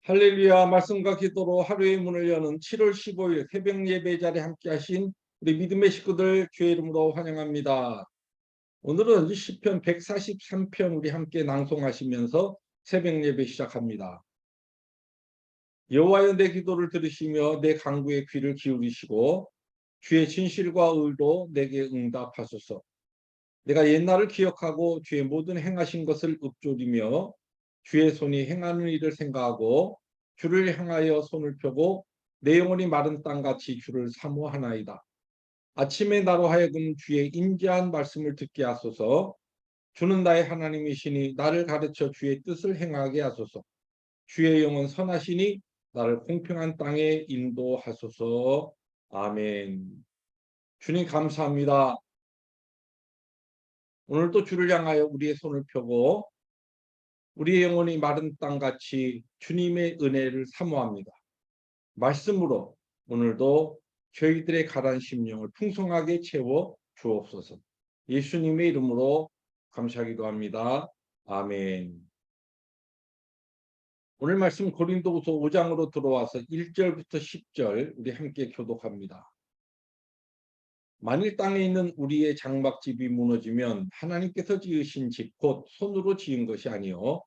할렐루야. 말씀과 기도로 하루의 문을 여는 7월 15일 새벽 예배 자리에 함께 하신 우리 믿음의 식구들 주의 이름으로 환영합니다. 오늘은 시편 143편 우리 함께 낭송하시면서 새벽 예배 시작합니다. 여호와여, 내 기도를 들으시며 내 간구에 귀를 기울이시고 주의 진실과 의로 내게 응답하소서. 내가 옛날을 기억하고 주의 모든 행하신 것을 읊조리며 주의 손이 행하는 일을 생각하고 주를 향하여 손을 펴고 내 영혼이 마른 땅같이 주를 사모하나이다. 아침에 나로 하여금 주의 인자한 말씀을 듣게 하소서. 주는 나의 하나님이시니 나를 가르쳐 주의 뜻을 행하게 하소서. 주의 영은 선하시니 나를 공평한 땅에 인도하소서. 아멘. 주님 감사합니다. 오늘도 주를 향하여 우리의 손을 펴고 우리의 영혼이 마른 땅같이 주님의 은혜를 사모합니다. 말씀으로 오늘도 저희들의 가라앉은 심령을 풍성하게 채워 주옵소서. 예수님의 이름으로 감사하기도 합니다. 아멘. 오늘 말씀 고린도후서 5장으로 들어와서 1절부터 10절 우리 함께 교독합니다. 만일 땅에 있는 우리의 장막집이 무너지면 하나님께서 지으신 집 곧 손으로 지은 것이 아니요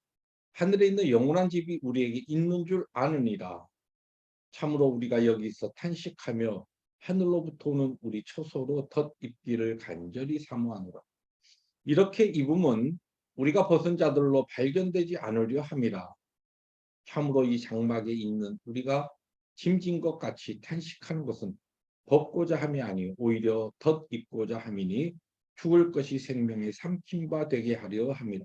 하늘에 있는 영원한 집이 우리에게 있는 줄 아느니라. 참으로 우리가 여기서 탄식하며 하늘로부터 오는 우리 처소로 덧입기를 간절히 사모하노라. 이렇게 입음은 우리가 벗은 자들로 발견되지 않으려 함이라. 참으로 이 장막에 있는 우리가 짐진 것 같이 탄식하는 것은 벗고자 함이 아니요 오히려 덧입고자 함이니 죽을 것이 생명의 삼킨 바 되게 하려 함이라.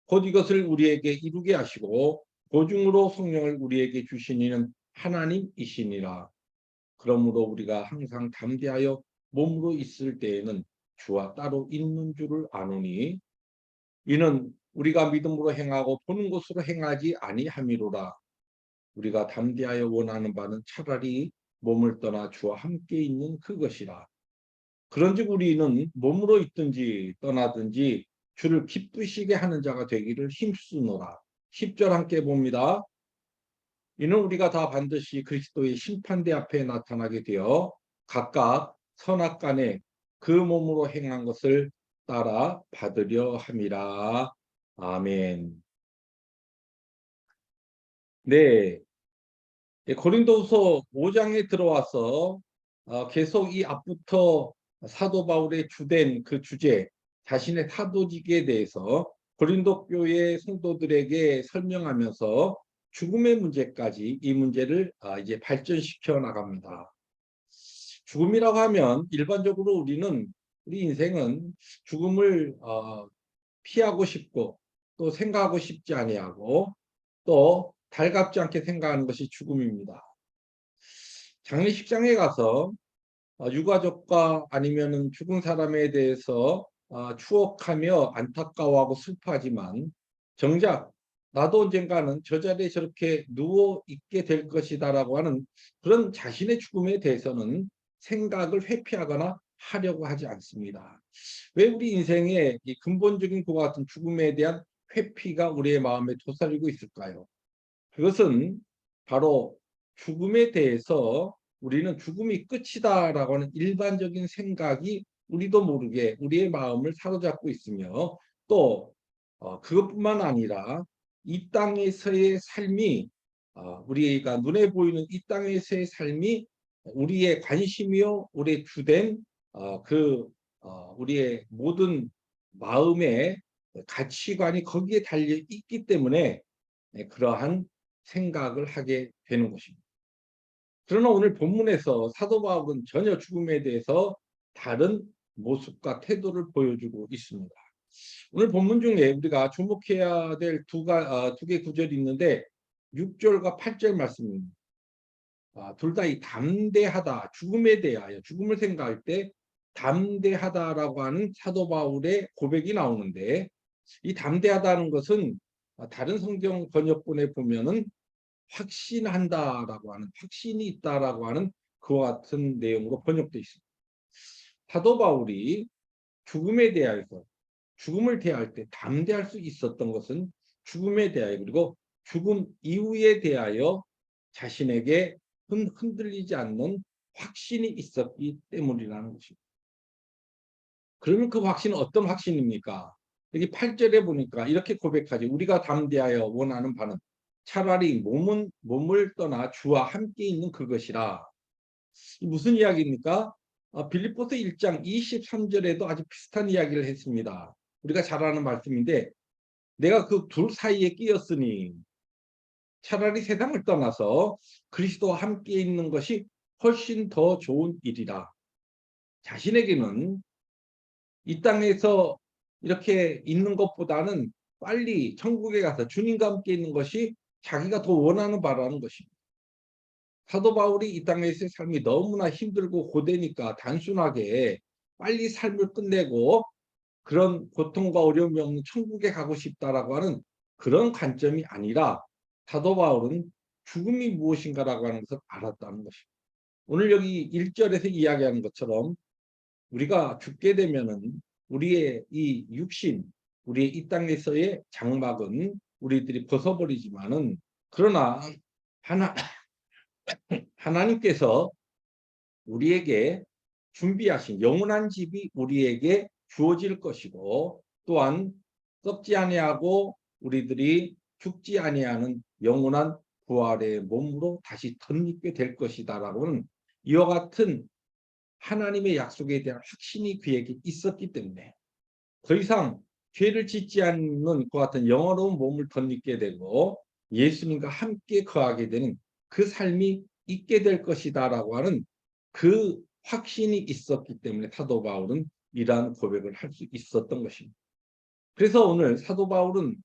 곧 이것을 우리에게 이루게 하시고 보증으로 성령을 우리에게 주신 이는 하나님이시니라. 그러므로 우리가 항상 담대하여 몸으로 있을 때에는 주와 따로 있는 줄을 아노니 이는 우리가 믿음으로 행하고 보는 것으로 행하지 아니함이로라. 우리가 담대하여 원하는 바는 차라리 몸을 떠나 주와 함께 있는 그것이라. 그런즉 우리는 몸으로 있든지 떠나든지 주를 기쁘시게 하는 자가 되기를 힘쓰노라. 10절 함께 봅니다. 이는 우리가 다 반드시 그리스도의 심판대 앞에 나타나게 되어 각각 선악간에 그 몸으로 행한 것을 따라 받으려 함이라. 아멘. 네, 고린도후서 5장에 들어와서 계속 이 앞부터 사도 바울의 주된 그 주제, 자신의 사도직에 대해서 고린도 교회 성도들에게 설명하면서 죽음의 문제까지 이 문제를 이제 발전시켜 나갑니다. 죽음이라고 하면 일반적으로 우리 인생은 죽음을 피하고 싶고 또 생각하고 싶지 아니하고 또 달갑지 않게 생각하는 것이 죽음입니다. 장례식장에 가서 유가족과 아니면은 죽은 사람에 대해서 추억하며 안타까워하고 슬퍼하지만 정작 나도 언젠가는 저 자리에 저렇게 누워 있게 될 것이다라고 하는 그런 자신의 죽음에 대해서는 생각을 회피하거나 하려고 하지 않습니다. 왜 우리 인생의 이 근본적인 그와 같은 죽음에 대한 회피가 우리의 마음에 도사리고 있을까요? 그것은 바로 죽음에 대해서 우리는 죽음이 끝이다라고 하는 일반적인 생각이 우리도 모르게 우리의 마음을 사로잡고 있으며 또 그것뿐만 아니라 이 땅에서의 삶이 우리가 눈에 보이는 이 땅에서의 삶이 우리의 관심이요 우리의 주된 우리의 모든 마음의 가치관이 거기에 달려 있기 때문에 그러한 생각을 하게 되는 것입니다. 그러나 오늘 본문에서 사도 바울은 전혀 죽음에 대해서 다른 모습과 태도를 보여주고 있습니다. 오늘 본문 중에 우리가 주목해야 될 두 개 구절이 있는데 6절과 8절 말씀입니다. 둘 다 이 담대하다, 죽음에 대하여 죽음을 생각할 때 담대하다라고 하는 사도 바울의 고백이 나오는데 이 담대하다는 것은 다른 성경 번역본에 보면은 확신한다라고 하는 확신이 있다라고 하는 그와 같은 내용으로 번역되어 있습니다. 사도 바울이 죽음에 대하여서 죽음을 대할 때 담대할 수 있었던 것은 죽음에 대하여 그리고 죽음 이후에 대하여 자신에게 흔들리지 않는 확신이 있었기 때문이라는 것입니다. 그러면 그 확신은 어떤 확신입니까? 여기 8절에 보니까 이렇게 고백하지. 우리가 담대하여 원하는 바는 차라리 몸을 떠나 주와 함께 있는 그것이라. 무슨 이야기입니까? 빌립보서 1장 23절에도 아주 비슷한 이야기를 했습니다. 우리가 잘 아는 말씀인데 내가 그 둘 사이에 끼었으니 차라리 세상을 떠나서 그리스도와 함께 있는 것이 훨씬 더 좋은 일이라. 자신에게는 이 땅에서 이렇게 있는 것보다는 빨리 천국에 가서 주님과 함께 있는 것이 자기가 더 원하는 바라는 것입니다. 사도 바울이 이 땅에서의 삶이 너무나 힘들고 고되니까 단순하게 빨리 삶을 끝내고 그런 고통과 어려움이 없는 천국에 가고 싶다라고 하는 그런 관점이 아니라 사도 바울은 죽음이 무엇인가라고 하는 것을 알았다는 것입니다. 오늘 여기 1절에서 이야기하는 것처럼 우리가 죽게 되면은 우리의 이 육신, 우리의 이 땅에서의 장막은 우리들이 벗어버리지만은 그러나 하나님께서 우리에게 준비하신 영원한 집이 우리에게 주어질 것이고 또한 썩지 아니하고 우리들이 죽지 아니하는 영원한 부활의 몸으로 다시 덧입게 될 것이다라고는 이와 같은 하나님의 약속에 대한 확신이 그에게 있었기 때문에 더 이상 죄를 짓지 않는 것 같은 영원로운 몸을 덧입게 되고 예수님과 함께 거하게 되는 그 삶이 있게 될 것이다라고 하는 그 확신이 있었기 때문에 사도 바울은 이러한 고백을 할 수 있었던 것입니다. 그래서 오늘 사도 바울은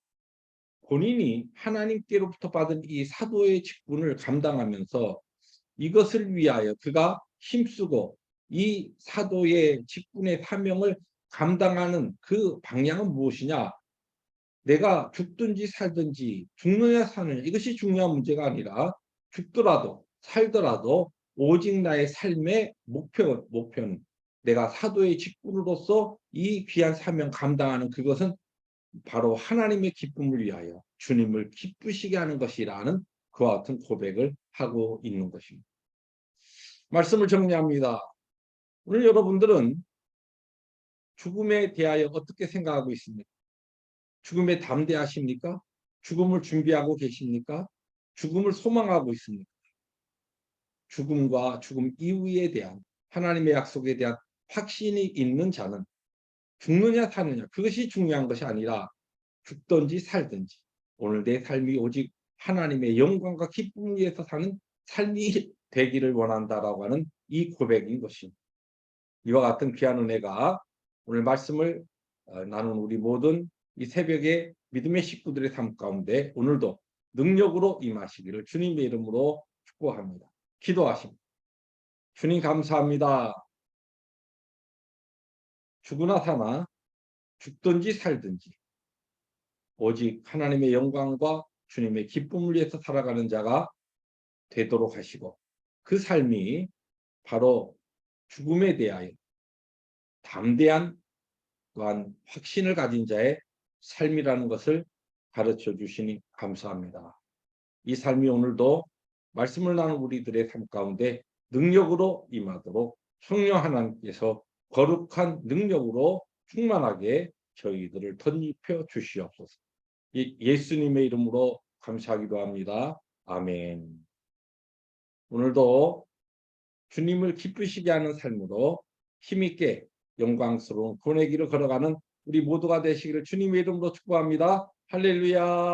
본인이 하나님께로부터 받은 이 사도의 직분을 감당하면서 이것을 위하여 그가 힘쓰고 이 사도의 직분의 사명을 감당하는 그 방향은 무엇이냐? 내가 죽든지 살든지 죽느냐 사느냐 이것이 중요한 문제가 아니라 죽더라도 살더라도 오직 나의 삶의 목표는 내가 사도의 직분으로서 이 귀한 사명 감당하는 그것은 바로 하나님의 기쁨을 위하여 주님을 기쁘시게 하는 것이라는 그와 같은 고백을 하고 있는 것입니다. 말씀을 정리합니다. 오늘 여러분들은 죽음에 대하여 어떻게 생각하고 있습니까? 죽음에 담대하십니까? 죽음을 준비하고 계십니까? 죽음을 소망하고 있습니까? 죽음과 죽음 이후에 대한 하나님의 약속에 대한 확신이 있는 자는 죽느냐 사느냐 그것이 중요한 것이 아니라 죽든지 살든지 오늘 내 삶이 오직 하나님의 영광과 기쁨을 위해서 사는 삶이 되기를 원한다라고 하는 이 고백인 것입니다. 이와 같은 귀한 은혜가 오늘 말씀을 나눈 우리 모든 이 새벽에 믿음의 식구들의 삶 가운데 오늘도 능력으로 임하시기를 주님의 이름으로 축복합니다. 기도하십니다. 주님 감사합니다. 죽으나 사나 죽든지 살든지 오직 하나님의 영광과 주님의 기쁨을 위해서 살아가는 자가 되도록 하시고 그 삶이 바로 죽음에 대하여 담대한 또한 확신을 가진 자의 삶이라는 것을 가르쳐 주시니 감사합니다. 이 삶이 오늘도 말씀을 나눈 우리들의 삶 가운데 능력으로 임하도록 성령 하나님께서 거룩한 능력으로 충만하게 저희들을 덧입혀 주시옵소서. 예수님의 이름으로 감사하기도 합니다. 아멘. 오늘도 주님을 기쁘시게 하는 삶으로 힘있게 영광스러운 권의 길을 걸어가는 우리 모두가 되시기를 주님의 이름으로 축복합니다. 할렐루야.